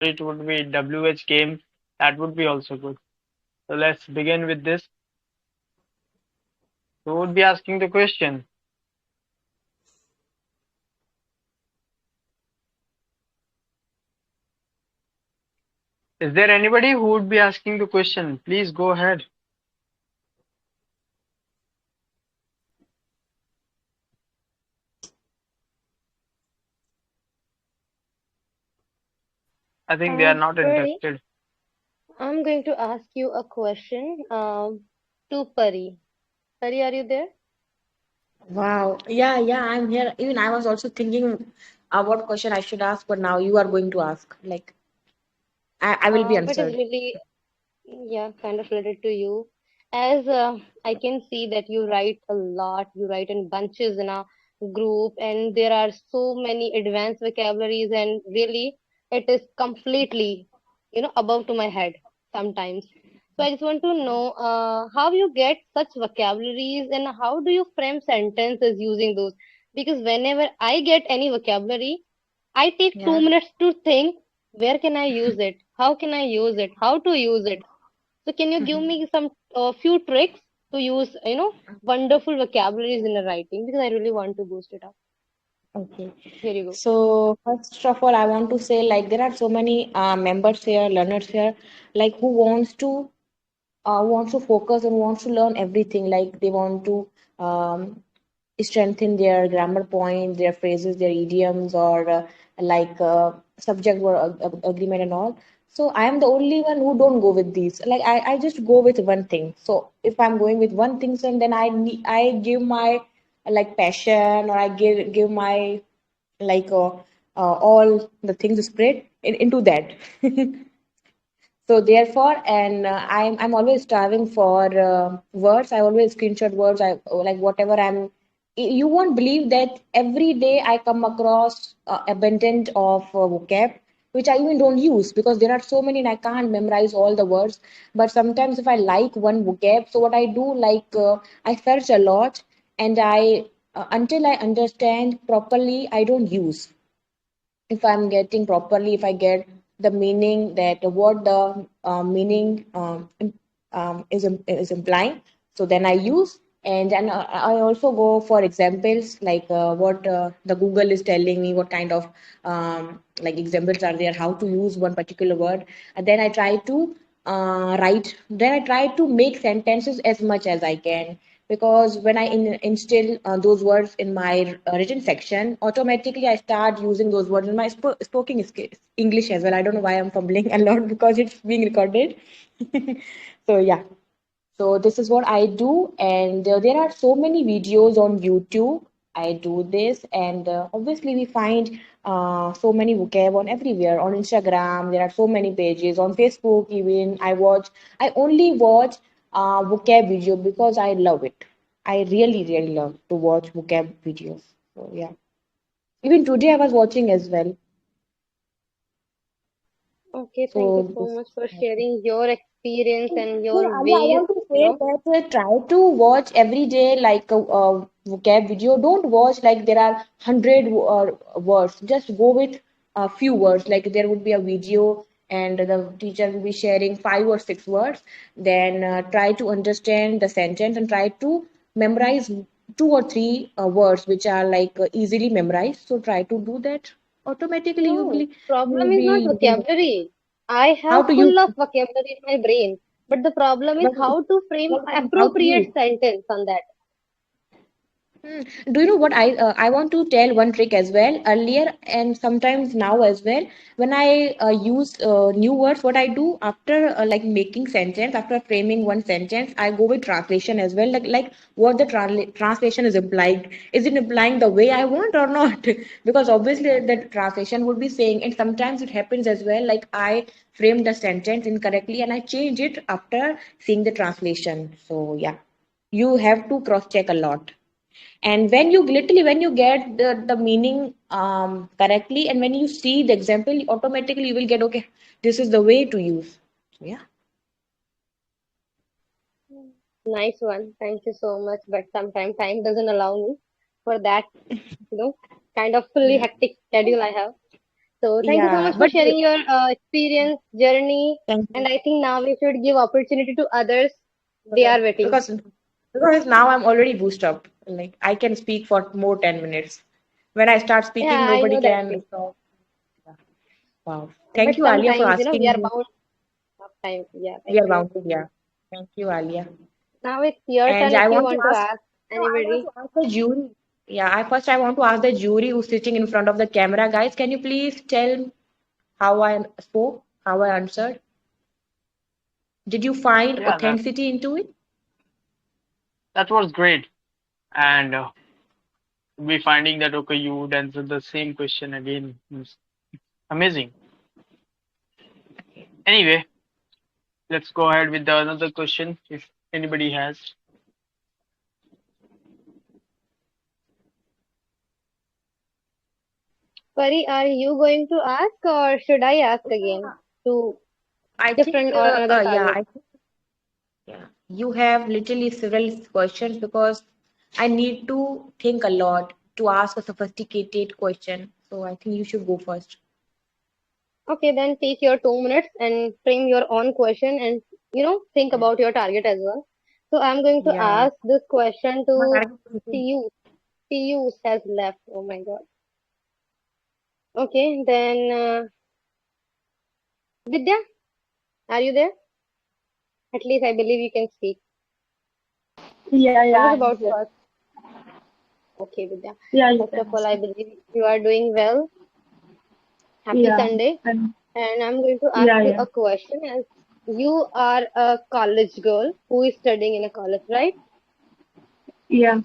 it would be WH game. That would be also good. So let's begin with this. Who would be asking the question? Is there anybody who would be asking the question? Please go ahead. I think they are not Pari, interested. I'm going to ask you a question to Pari. Pari, are you there? Wow. Yeah, yeah, I'm here. Even I was also thinking what question I should ask, but now you are going to ask. Like, I will be But it's answered. really, yeah, kind of related to you. As I can see that you write a lot, you write in bunches in a group, and there are so many advanced vocabularies, and really, it is completely, above to my head sometimes. So I just want to know how you get such vocabularies and how do you frame sentences using those? Because whenever I get any vocabulary, I take two Yeah. minutes to think where can I use it? How can I use it? How to use it? So can you give me some few tricks to use, wonderful vocabularies in the writing because I really want to boost it up. Okay. Here you go. So first of all, I want to say like there are so many members here, learners here, like who wants to focus and wants to learn everything. Like they want to strengthen their grammar point, their phrases, their idioms, or subject or agreement and all. So I am the only one who don't go with these. Like I just go with one thing. So if I'm going with one thing, then I give my like passion, or I give my like all the things spread into that. So therefore, and I'm always striving for words. I always screenshot words. I like whatever I'm. You won't believe that every day I come across abundant of vocab which I even don't use because there are so many and I can't memorize all the words. But sometimes if I like one vocab, so what I do I search a lot, and I until I understand properly, I don't use. If I'm getting properly, if I get the meaning that what the meaning is implying, so then I use. And then I also go for examples like what the Google is telling me, what kind of like examples are there, how to use one particular word, and then I try to write. Then I try to make sentences as much as I can, because when I instill those words in my written section, automatically I start using those words in my spoken English as well. I don't know why I'm fumbling a lot because it's being recorded. So yeah, so this is what I do, and there are so many videos on YouTube. I do this, and obviously we find so many vocab on everywhere. On Instagram, there are so many pages. On Facebook, even I only watch vocab video because I love it. I really, really love to watch vocab videos. So yeah, even today I was watching as well. Okay, thank you So so this. much for sharing your experience and So, your yeah, I ways, want to you say know. that try to watch every day like a vocab video. Don't watch like there are 100 words. Just go with a few words. Like there would be a video and the teacher will be sharing 5 or 6 words. Then try to understand the sentence and try to memorize 2 or 3 words which are like easily memorized. So try to do that. Automatically, No, you problem will is not be using vocabulary. I how have to use. full of vocabulary in my brain, but the problem is But how to frame how to use. appropriate sentence on that. Hmm. Do you know what I want to tell one trick as well earlier and sometimes now as well. When I use new words, what I do after like making sentence, after framing one sentence, I go with translation as well, like what the translation is implying. Is it implying the way I want or not? Because obviously the translation would be saying, and sometimes it happens as well, like I framed the sentence incorrectly and I change it after seeing the translation. So yeah, you have to cross check a lot. And when you literally when you get the meaning correctly, and when you see the example, automatically you will get, okay, this is the way to use. So yeah. Nice one. Thank you so much. But sometimes time doesn't allow me for that, you know, kind of fully Yeah. hectic schedule I have. So thank you so Yeah, much for but sharing your experience, journey, thank and you. I think now we should give opportunity to others. They are waiting. Because now I'm already boosted up. Like I can speak for more 10 minutes. When I start speaking, Yeah, I nobody know that can thing. stop. Wow. But Thank you, Alia, for sometimes, we asking are me. bound of time. Yeah, We thank are you. bounded, yeah. Thank you, Alia. Now it's your And turn I if you want to want to ask, ask no, I want anybody. to ask the jury. Yeah, I want to ask the jury who's sitting in front of the camera. Guys, can you please tell how I spoke, how I answered? Did you find Yeah, authenticity into it? that was great. And we finding that okay, you would answer the same question again. Is amazing. Anyway, let's go ahead with the another question if anybody has. Pari, are you going to ask or should I ask again to I think, different or another target? yeah, you have literally several questions because I need to think a lot to ask a sophisticated question. So I think you should go first. Okay, then take your 2 minutes and frame your own question and think Yeah. about your target as well. So I'm going to Yeah. ask this question My to target is Piyush. Piyush has left. Oh my God. Okay, then Vidya, are you there? At least I believe you can speak. Yeah, I yeah, was I'm about here. to ask. Okay, Vidya. Yeah, you First can of all, ask I me. believe you are doing well. Happy Yeah, Sunday. and And I'm going to ask yeah, you yeah, a question as you are a college girl who is studying in a college, right? yeah.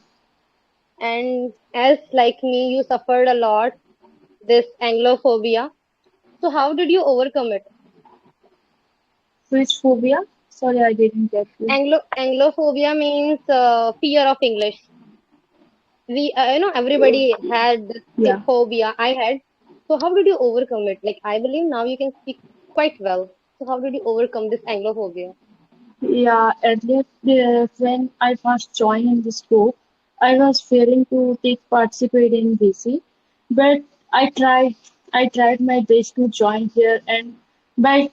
And as like me, you suffered a lot this Anglophobia. So how did you overcome it? Which phobia? Sorry, I didn't get you. Anglophobia means fear of English. Everybody had this Yeah, phobia. I had. So how did you overcome it? Like I believe now you can speak quite well. So how did you overcome this Anglophobia? yeah. Earlier, when I first joined in this group, I was failing to take participate in BC, but I tried. I tried my best to join here, and by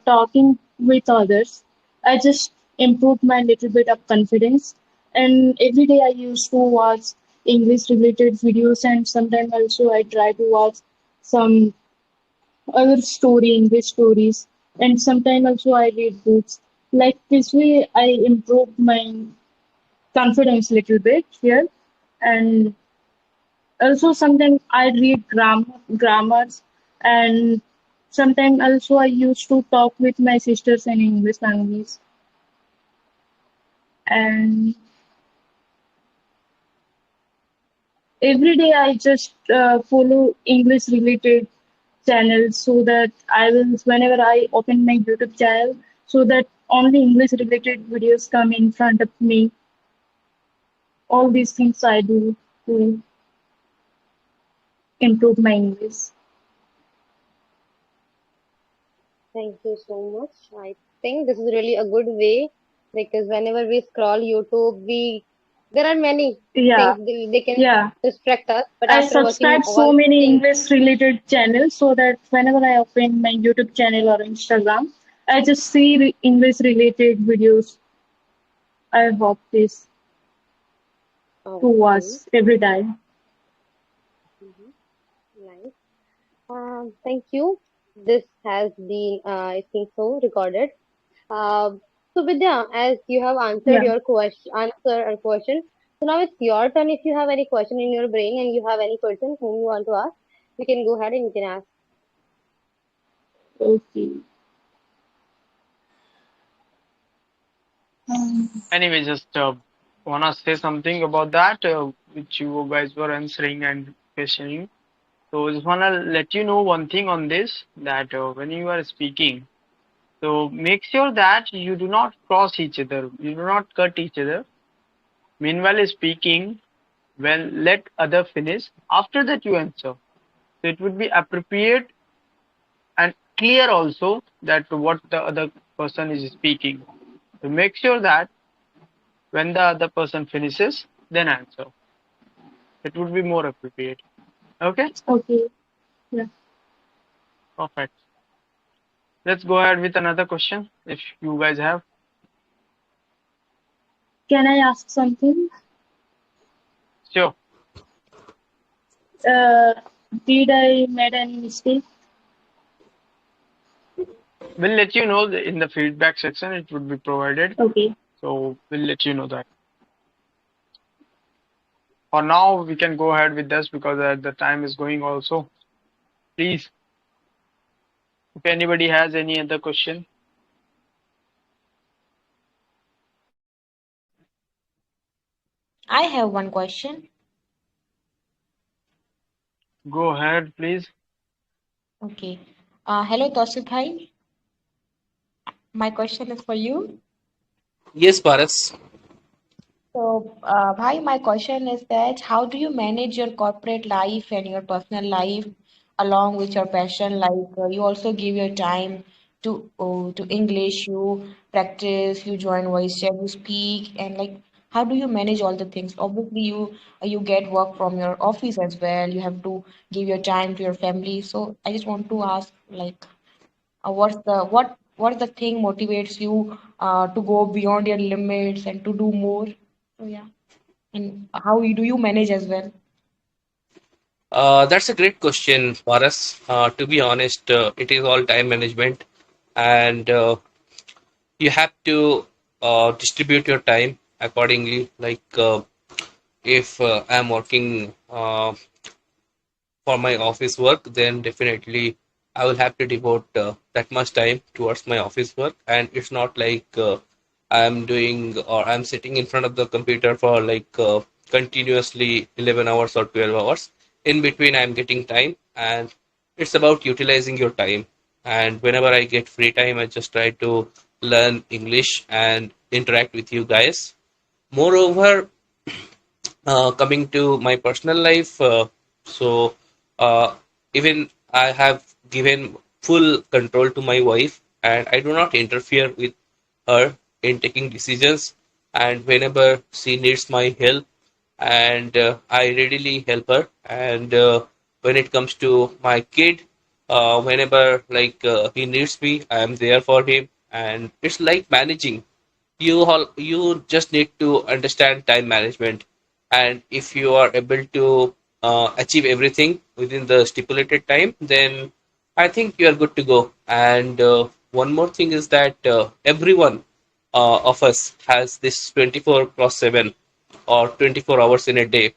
talking with others, I just improved my little bit of confidence. And every day I used to watch English related videos, and sometimes also I try to watch some other English stories, and sometimes also I read books. Like this way, I improved my confidence little bit here, and also sometimes I read grammars, and sometimes also I used to talk with my sisters in English language, and every day I just follow English related channels so that I will, whenever I open my YouTube channel, so that only English related videos come in front of me. All these things I do to improve my English. Thank you so much. I think this is really a good way because whenever we scroll YouTube, we there are many things Yeah, they can yeah. distract us. But I after watching subscribe all so the many things, English related channels so that whenever I open my YouTube channel or Instagram, I just see English related videos. I hope this to watch okay, every time. hmm nice. Thank you. This has been, I think so, recorded. Uh, so Vidya, as you have answered Yeah. your question, answer a question. So now it's your turn. If you have any question in your brain and you have any person whom you want to ask, you can go ahead and you can ask. Okay. Um, Anyway, just wanna say something about that, which you guys were answering and questioning. So just wanna let you know one thing on this that when you are speaking, so make sure that you do not cross each other, you do not cut each other. Meanwhile, speaking, well, let other finish. After that, you answer. So it would be appropriate and clear also that what the other person is speaking. So make sure that when the other person finishes, then answer. It would be more appropriate. Okay? okay. Yeah. Perfect. Let's go ahead with another question if you guys have. Can I ask something? Sure. Uh, did I made any mistake? We'll let you know in the feedback section. It would be provided. Okay. So we'll let you know that. For now, we can go ahead with this because the time is going also. Please, if anybody has any other question, I have one question. go ahead, please. Okay. Hello, Tausif bhai. My question is for you. Yes, Paras. So, bhai, my question is that how do you manage your corporate life and your personal life along with your passion? Like you also give your time to English, you practice, you join voice chat, you speak, and like how do you manage all the things? Obviously, you get work from your office as well. You have to give your time to your family. So, I just want to ask, like, what's the thing motivates you to go beyond your limits and to do more? So yeah, and how do you manage as well? That's a great question, Paras. To be honest, it is all time management, and you have to distribute your time accordingly. Like if I'm working for my office work, then definitely I will have to devote that much time towards my office work. And it's not like I'm doing or I'm sitting in front of the computer for like continuously 11 hours or 12 hours. In between, I'm getting time, and it's about utilizing your time. And whenever I get free time, I just try to learn English and interact with you guys. Moreover, coming to my personal life, so uh, even I have given full control to my wife, and I do not interfere with her in taking decisions. And whenever she needs my help, and I readily help her. And when it comes to my kid, whenever like he needs me, I am there for him. And it's like managing. You just need to understand time management, and if you are able to achieve everything within the stipulated time, then I think you are good to go. And one more thing is that everyone of us has this 24 cross 7 or 24 hours in a day,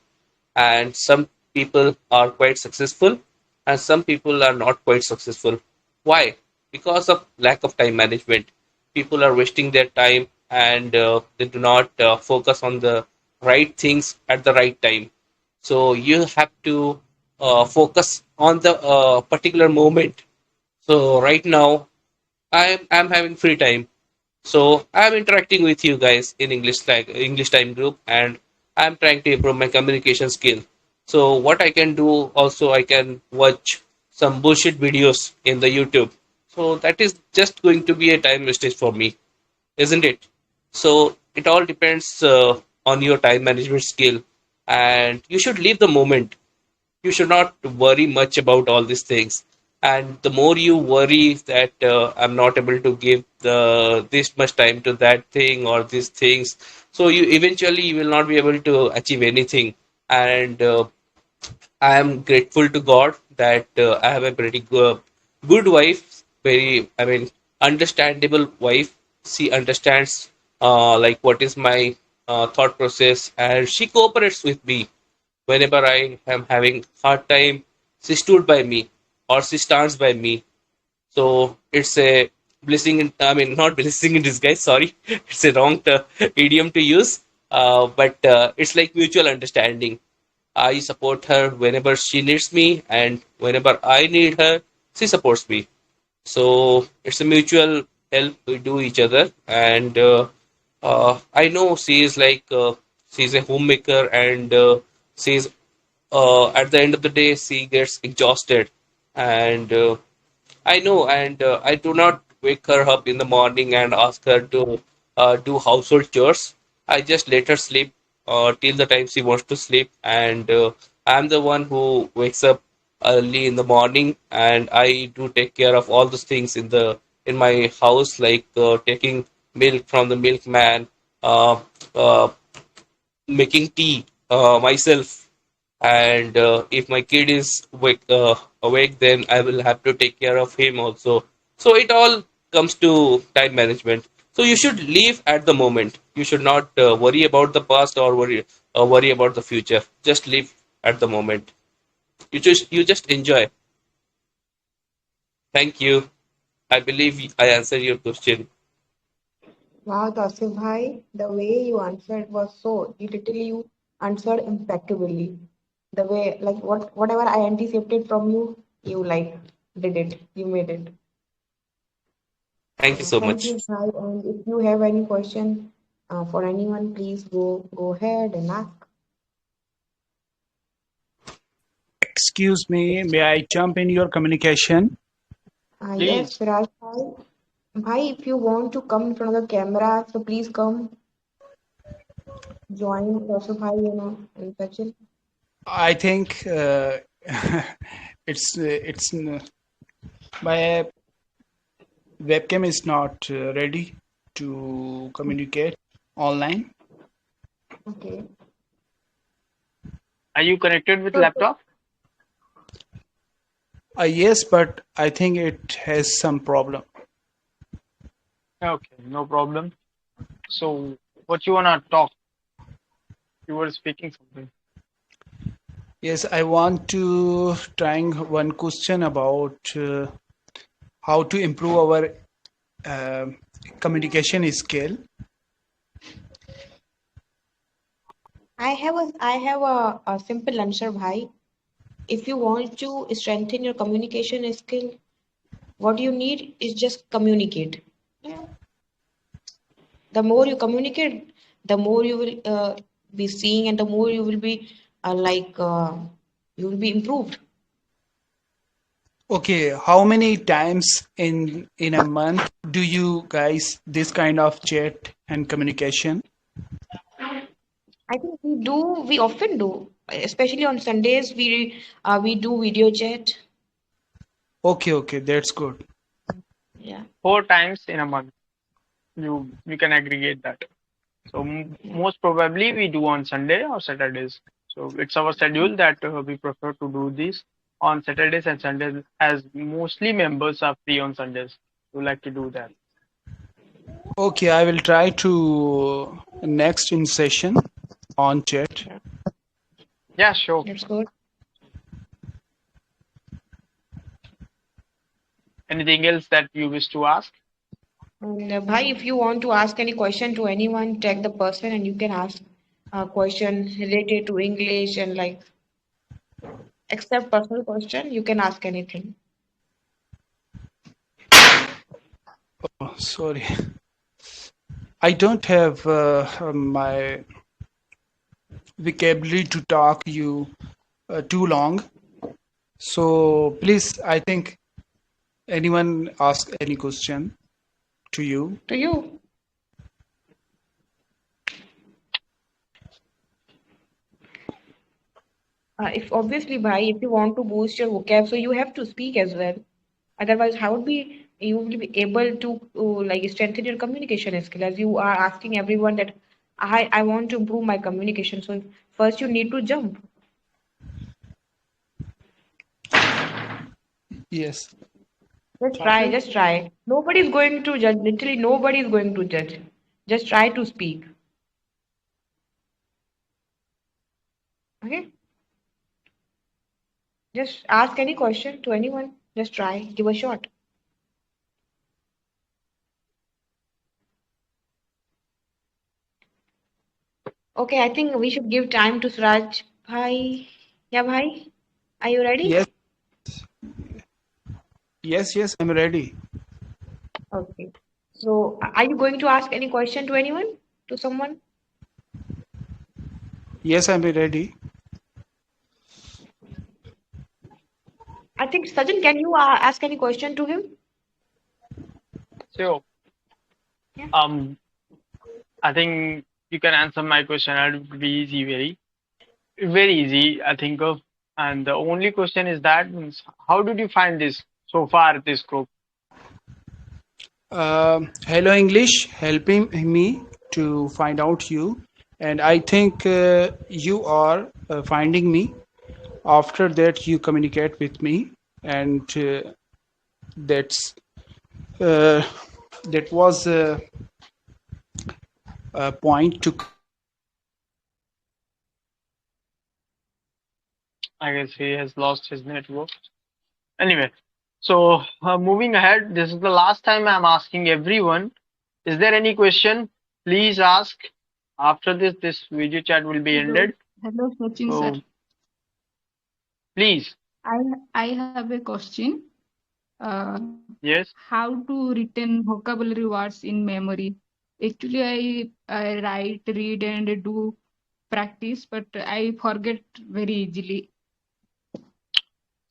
and some people are quite successful and some people are not quite successful. Why? Because of lack of time management. People are wasting their time, and they do not focus on the right things at the right time. So you have to focus on the particular moment. So right now I'm having free time, so I'm interacting with you guys in English time group, and I'm trying to improve my communication skill. So what I can do also, I can watch some bullshit videos in the YouTube. So that is just going to be a time wastage for me, isn't it? So it all depends on your time management skill, and you should live the moment. You should not worry much about all these things. And the more you worry that I'm not able to give the this much time to that thing or these things, so you eventually you will not be able to achieve anything. And I am grateful to God that I have a pretty good wife, very, I mean, understandable wife. She understands like what is my thought process, and she cooperates with me whenever I am having hard time. She stood by me, or she stands by me. So it's a blessing. I mean, not blessing in disguise. Sorry, it's a wrong idiom to use. But it's like mutual understanding. I support her whenever she needs me, and whenever I need her, she supports me. So it's a mutual help. We do each other, and I know she is like she's a homemaker, and she's at the end of the day she gets exhausted, and I know, and I do not wake her up in the morning and ask her to do household chores. I just let her sleep till the time she wants to sleep, and I'm the one who wakes up early in the morning, and I do take care of all those things in my house, like taking milk from the milkman, uh, uh, making tea myself, and if my kid is awake, then I will have to take care of him also. So it all comes to time management. So you should live at the moment. You should not worry about the past or worry about the future. Just live at the moment. You just enjoy. Thank you. I believe I answered your question. Wow, Tausif bhai, the way you answered was so, you literally you answered impeccably. The way, like whatever I anticipated from you, you like did it. You made it. Thank you so Thank much. you, bhai. And if you have any question for anyone, please go ahead and ask. Excuse me, may I jump in your communication? Yes, Please. Raj bhai. Bhai, if you want to come in front of the camera, so please come join Tausif bhai, and Sachin. I think it's my webcam is not ready to communicate online. Okay. Are you connected with So, laptop? Yes, but I think it has some problem. Okay, no problem. So, what you wanna talk? You were speaking something. Yes, I want to trying one question about how to improve our uh, communication skill. I have a simple answer, bhai. If you want to strengthen your communication skill, what you need is just communicate. Yeah. The more you communicate, the more you will be seeing, and the more you will be you will be improved. Okay, how many times in a month do you guys this kind of chat and communication? I think we often do, especially on Sundays. We do video chat. Okay, okay, that's good. Yeah. 4 times in a month. You can aggregate that. So most probably we do on Sunday or Saturdays. So it's our schedule that we prefer to do this on Saturdays and Sundays, as mostly members are free on Sundays. We like to do that. Okay, I will try to next in session on chat. Yeah. Yeah, sure. That's good. Anything else that you wish to ask? And bhai, if you want to ask any question to anyone, tag the person and you can ask a question related to English and like except personal question, you can ask anything. Oh, sorry, I don't have my vocabulary to talk you too long. So please, I think anyone ask any question to you. To you. If obviously, bhai, if you want to boost your vocab, so you have to speak as well. Otherwise, how would be you will be able to like strengthen your communication skill as you are asking everyone that I want to improve my communication. So first you need to jump. Yes. Just try, Sachin? just try. Nobody is going to judge. Literally, nobody is going to judge. Just try to speak. Okay? Just ask any question to anyone. Just try. Give a shot. Okay, I think we should give time to Suraj. Bhai. Yeah, bhai. Are you ready? Yes, yes, yes, I'm ready. Okay. So, are you going to ask any question to anyone? To someone? Yes, I'm ready. I think Sajin, can you ask any question to him? So, Yeah. I think you can answer my question. It would be easy, very, very easy. I think of And the only question is that means how did you find this so far, this group? Hello English, helping me to find out you, and I think you are finding me. After that, you communicate with me, and that's uh, that was a point to I guess he has lost his network. Anyway, so moving ahead, this is the last time I'm asking everyone. Is there any question? Please ask. After this, this video chat will be Hello, ended. hello, Sachin sir. So please, I I have a question. Uh, yes. how to retain vocabulary words in memory? Actually, I write, read, and do practice, but I forget very easily.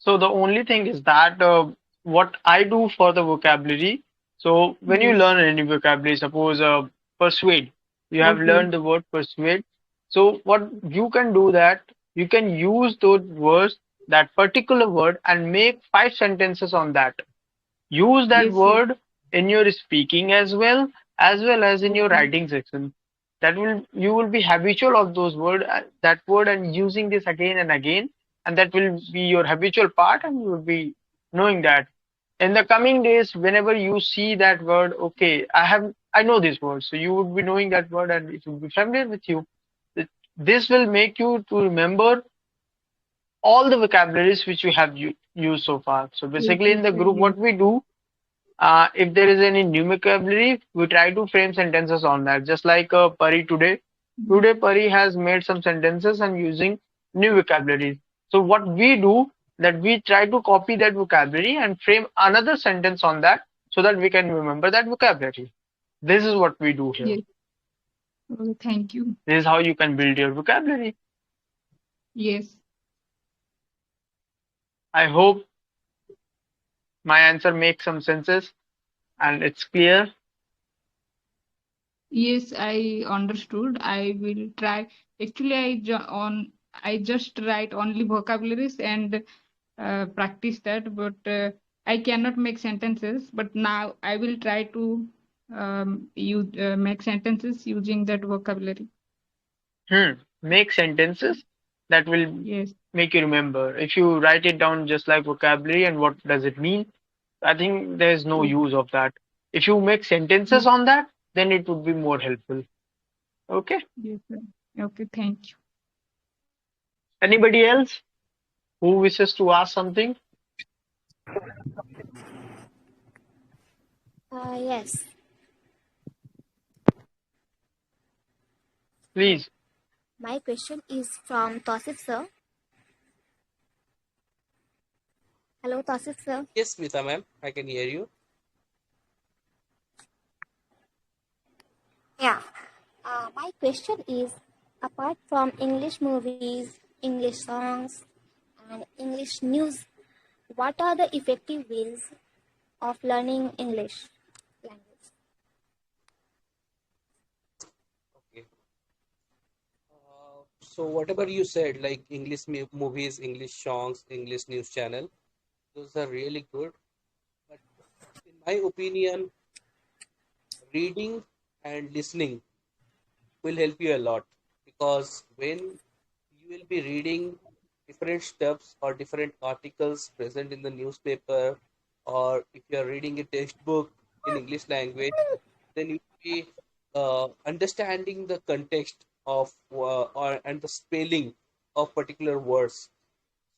So the only thing is that what I do for the vocabulary. So when you Yes. learn any vocabulary, suppose persuade, you have Okay. learned the word persuade. So what you can do that you can use those words, that particular word, and make 5 sentences on that. Use that Yes, yes. word in your speaking as well as in your Okay. writing section. That will you will be habitual of those word, that word, and using this again and again, and that will be your habitual part, and you will be knowing that. In the coming days, whenever you see that word, okay, I know this word, so you would be knowing that word, and it will be familiar with you. This will make you to remember all the vocabularies which you have used so far. So Yes, basically, in yes, the sir. group, Yes. what we do, if there is any new vocabulary, we try to frame sentences on that. Just like Pari today. Yes. Today, Pari has made some sentences and using new vocabulary. So what we do, that we try to copy that vocabulary and frame another sentence on that so that we can remember that vocabulary. This is what we do here. Yes. Okay, thank you. This is how you can build your vocabulary. Yes. I hope my answer makes some senses and it's clear. Yes, I understood. I will try. Actually, I just write only vocabularies and practice that, but I cannot make sentences. But now I will try to make sentences using that vocabulary. Make sentences that will Yes, make you remember. If you write it down just like vocabulary and what does it mean, I think there's no yes, use of that. If you make sentences yes, on that, then it would be more helpful. Okay. yes, sir. Okay, thank you. Anybody else who wishes to ask something? Yes, Please. my question is from Tausif sir. Hello, Tausif sir. Yes, Smita ma'am, I can hear you. Yeah. My question is, apart from English movies, English songs, and English news, what are the effective ways of learning English language? Okay. So whatever you said, like English movies, English songs, English news channel, those are really good. But in my opinion, reading and listening will help you a lot, because when you will be reading different stuffs or different articles present in the newspaper, or if you are reading a textbook in English language, then you will be understanding the context of and the spelling of particular words.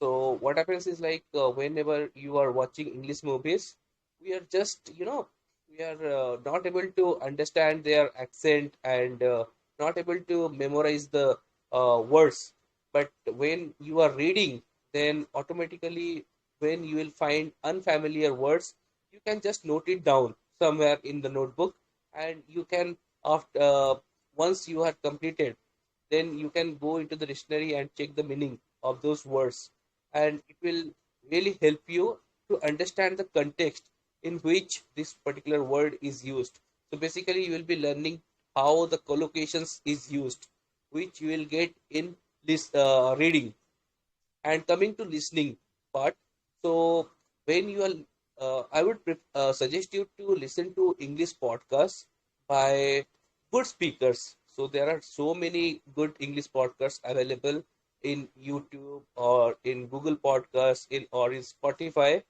So what happens is, like, whenever you are watching English movies, we are just, we are not able to understand their accent, and not able to memorize the words. But when you are reading, then automatically, when you will find unfamiliar words, you can just note it down somewhere in the notebook, and you can, after once you have completed, then you can go into the dictionary and check the meaning of those words, and it will really help you to understand the context in which this particular word is used. So basically, you will be learning how the collocations is used, which you will get in this reading. And coming to listening part, so when you are, I would suggest you to listen to English podcasts by good speakers. So there are so many good English podcasts available in YouTube or in Google Podcasts in or in Spotify.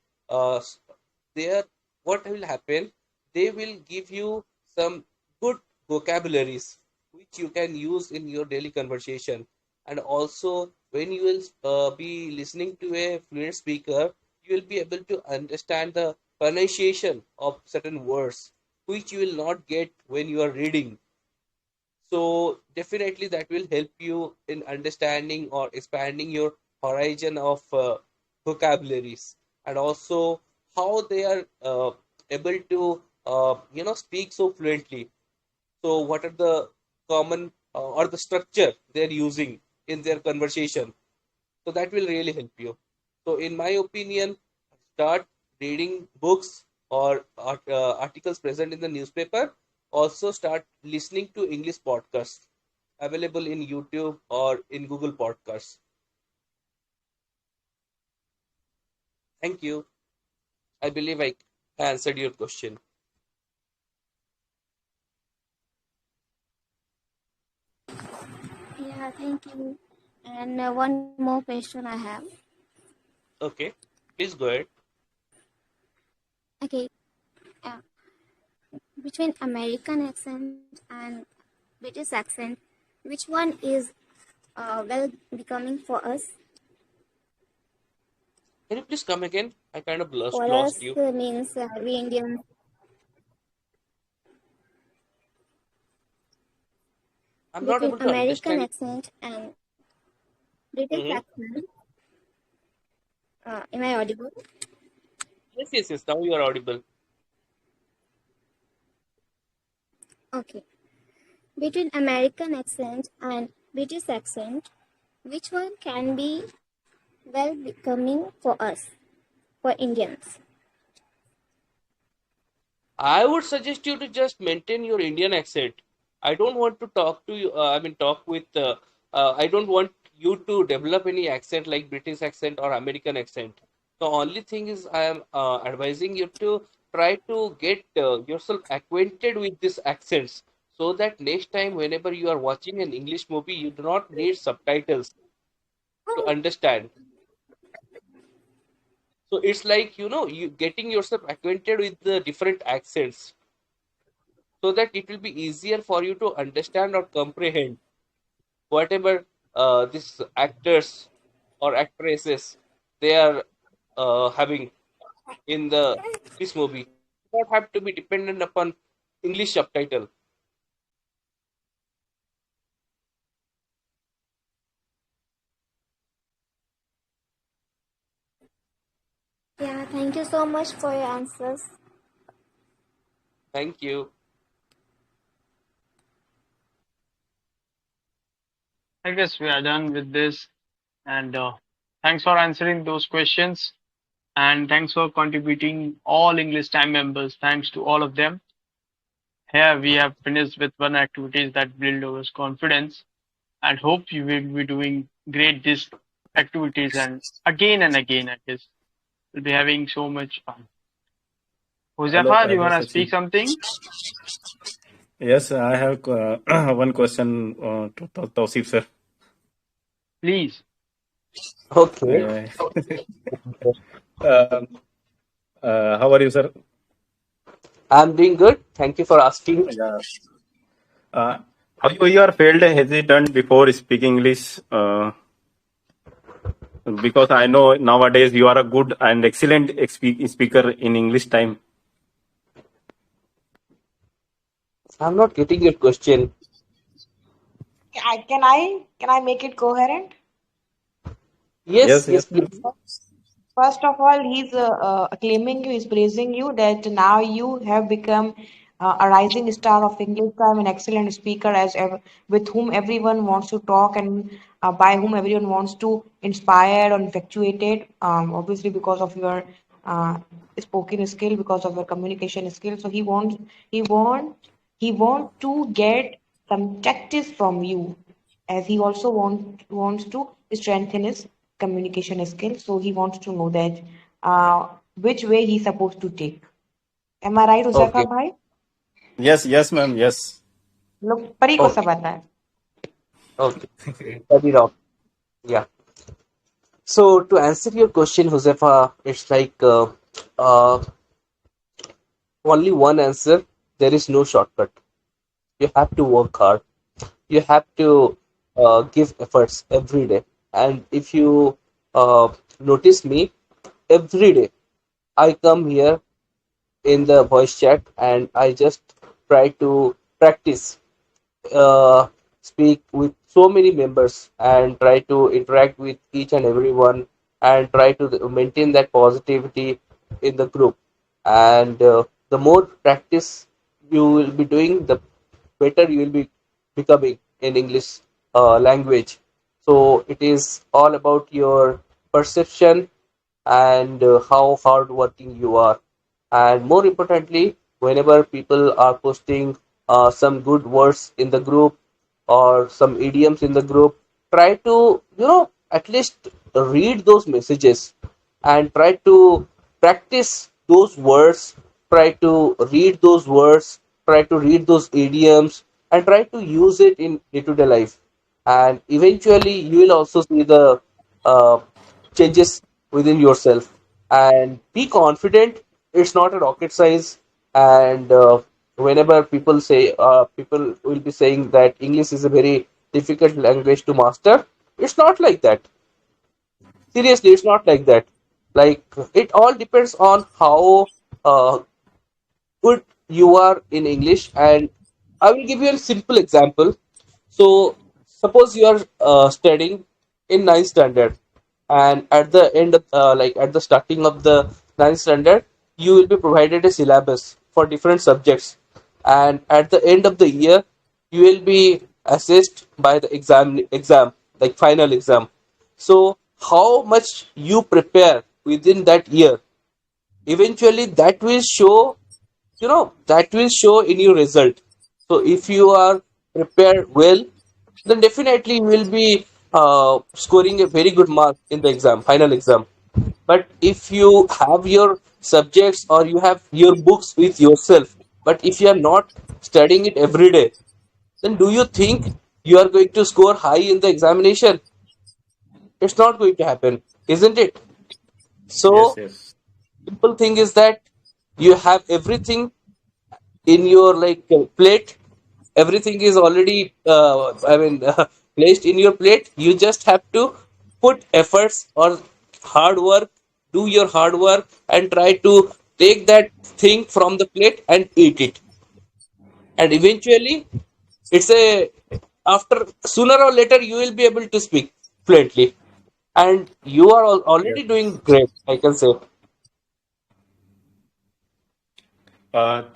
There, what will happen? They will give you some good vocabularies which you can use in your daily conversation. And also, when you will be listening to a fluent speaker, you will be able to understand the pronunciation of certain words which you will not get when you are reading. So definitely that will help you in understanding or expanding your horizon of vocabularies, and also how they are able to speak so fluently. So what are the common or the structure they're using in their conversation. So that will really help you. So in my opinion, start reading books or articles present in the newspaper. Also start listening to English podcasts available in YouTube or in Google Podcasts. Thank you. I believe I answered your question. Yeah, thank you. And one more question I have. Okay, please go ahead. Okay, uh, between American accent and British accent, which one is well becoming for us? Can you please come again? I kind of lost For lost us you. means we Indians, I'm not between able to American understand. accent and British Hmm. accent. Am I audible? Yes, yes, yes. Now you are audible. Okay. Between American accent and British accent, which one can be well becoming for us, for Indians? I would suggest you to just maintain your Indian accent. I don't want to talk to you. Talk with. I don't want you to develop any accent like British accent or American accent. The only thing is, I am advising you to try to get yourself acquainted with these accents, so that next time, whenever you are watching an English movie, you do not need subtitles to understand. So it's like you getting yourself acquainted with the different accents, so that it will be easier for you to understand or comprehend whatever these actors or actresses they are having in this movie. You do not have to be dependent upon English subtitle. Yeah, thank you so much for your answers. Thank you. I guess we are done with this. And thanks for answering those questions. And thanks for contributing all English time members. Thanks to all of them. Here we have finished with one activities that build our confidence and hope you will be doing great these activities and again, I guess. We'll be having so much fun. Hello, Josefa, do you hello, want to speak Sachin. something? Yes, I have one question to Tausif sir. Please. Okay. Uh, uh, how are you, sir? I'm doing good. Thank you for asking. Yeah. Have you ever felt hesitant before speaking English? Because I know nowadays you are a good and excellent speaker in English time. I'm not getting your question. Can I make it coherent? Yes, Yes, yes, yes. please. First of all, he's acclaiming you, he's praising you that now you have become a rising star of English time, an excellent speaker as ever, with whom everyone wants to talk and by whom everyone wants to inspire or infatuated. Obviously, because of your uh, spoken skill, because of your communication skill. So he want to get some practice from you, as he also wants to strengthen his communication skill. So he wants to know that uh, which way he's supposed to take. Am I right, Uzafa Okay. bhai? Yes, yes, ma'am. Yes. लोग परी को सब Okay. आता है. Okay. Cut it off. Yeah. So to answer your question, Josefa, it's like uh, only one answer. There is no shortcut. You have to work hard. You have to give efforts every day. And if you notice me, every day I come here in the voice chat and I just try to practice, uh, speak with so many members and try to interact with each and everyone and try to maintain that positivity in the group. And the more practice you will be doing, the better you will be becoming in English language. So it is all about your perception and how hardworking you are. And more importantly, whenever people are posting some good words in the group or some idioms in the group, try to, at least read those messages and try to practice those words, try to read those words, try to read those idioms, and try to use it in day to day life. And eventually, you will also see the uh, changes within yourself. And be confident. It's not a rocket science. And whenever people will be saying that English is a very difficult language to master, it's not like that. Seriously, it's not like that. Like, it all depends on how uh, good you are in English. And I will give you a simple example. So, suppose you are studying in ninth standard, and at the end, like at the starting of the ninth standard, you will be provided a syllabus for different subjects, and at the end of the year, you will be assessed by the exam, like final exam. So, how much you prepare within that year, eventually that will show in your result. So if you are prepared well, then definitely you will be scoring a very good mark in the final exam. But if you have your subjects or you have your books with yourself, but if you are not studying it every day, then do you think you are going to score high in the examination? It's not going to happen, isn't it? Yes, So yes. simple thing is that you have everything in your plate. Everything is already placed in your plate. You just have to put efforts or hard work, do your hard work, and try to take that thing from the plate and eat it. And eventually, it's a after sooner or later you will be able to speak fluently, and you are Yes. already doing great, I can say.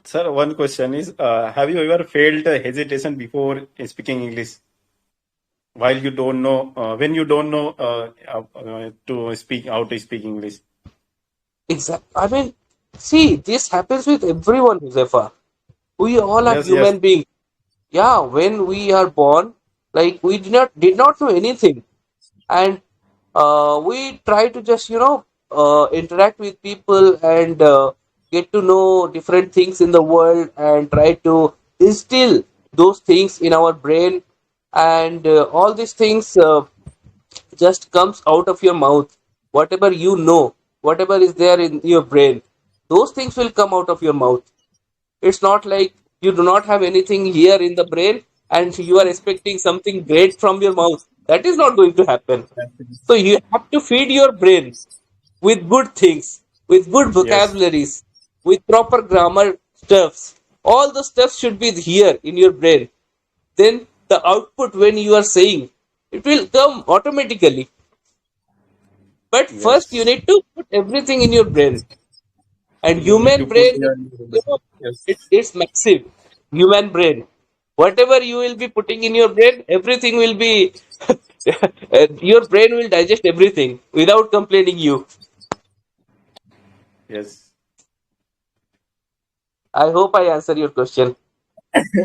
Sir, one question is, have you ever felt a hesitation before speaking English while you don't know, when you don't know to speak how to speak English? Exactly. I mean, see, this happens with everyone, Josefa. We all are Yes, yes, human beings. Yeah, when we are born, like we did not know anything, and we try to just interact with people and get to know different things in the world and try to instill those things in our brain, and all these things just comes out of your mouth. Whatever you know, whatever is there in your brain, those things will come out of your mouth. It's not like you do not have anything here in the brain and you are expecting something great from your mouth. That is not going to happen. So you have to feed your brain with good things, with good yes, vocabularies, with proper grammar stuffs. All the stuff should be here in your brain. Then the output when you are saying, it will come automatically. But first you yes. need to put everything in your brain. And You need human to put brain, your, yes, it's massive. Human brain. Whatever you will be putting in your brain, everything will be your brain will digest everything without complaining you. yes. I hope I answer your question.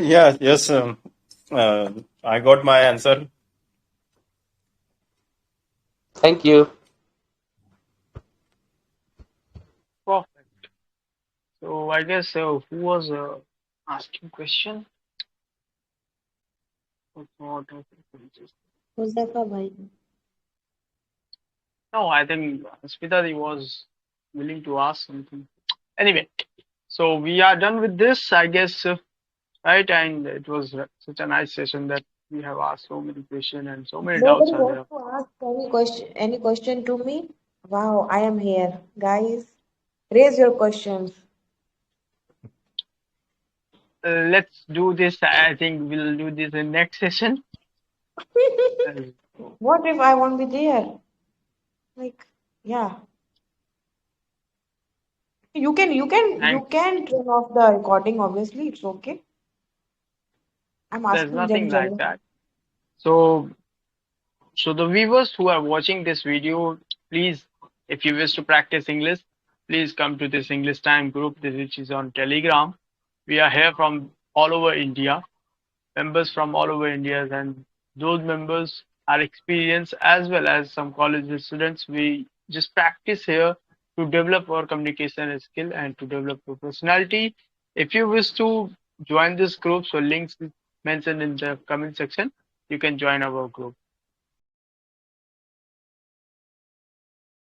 Yeah, yes. I got my answer. Thank you. Perfect. So I guess who was asking question? What was it? Huzafa bhai. No, I think Smita was willing to ask something. Anyway, so we are done with this, I guess, right? And it was such a nice session that we have asked so many questions and so many doubts Nobody are wants there. to ask any question to me. Wow, I am here, guys. Raise your questions. Let's do this. I think we'll do this in next session. Uh, What if I won't be there? Like, yeah. Thank. You can turn off the recording, obviously, it's okay. I'm There's asking nothing them like genuinely. that. So, so the viewers who are watching this video, please, if you wish to practice English, please come to this English time group, which is on Telegram. We are here from all over India, members from all over India, and those members are experienced as well as some college students. We just practice here to develop our communication skill and to develop our personality. If you wish to join this group, so links is mentioned in the comment section. You can join our group.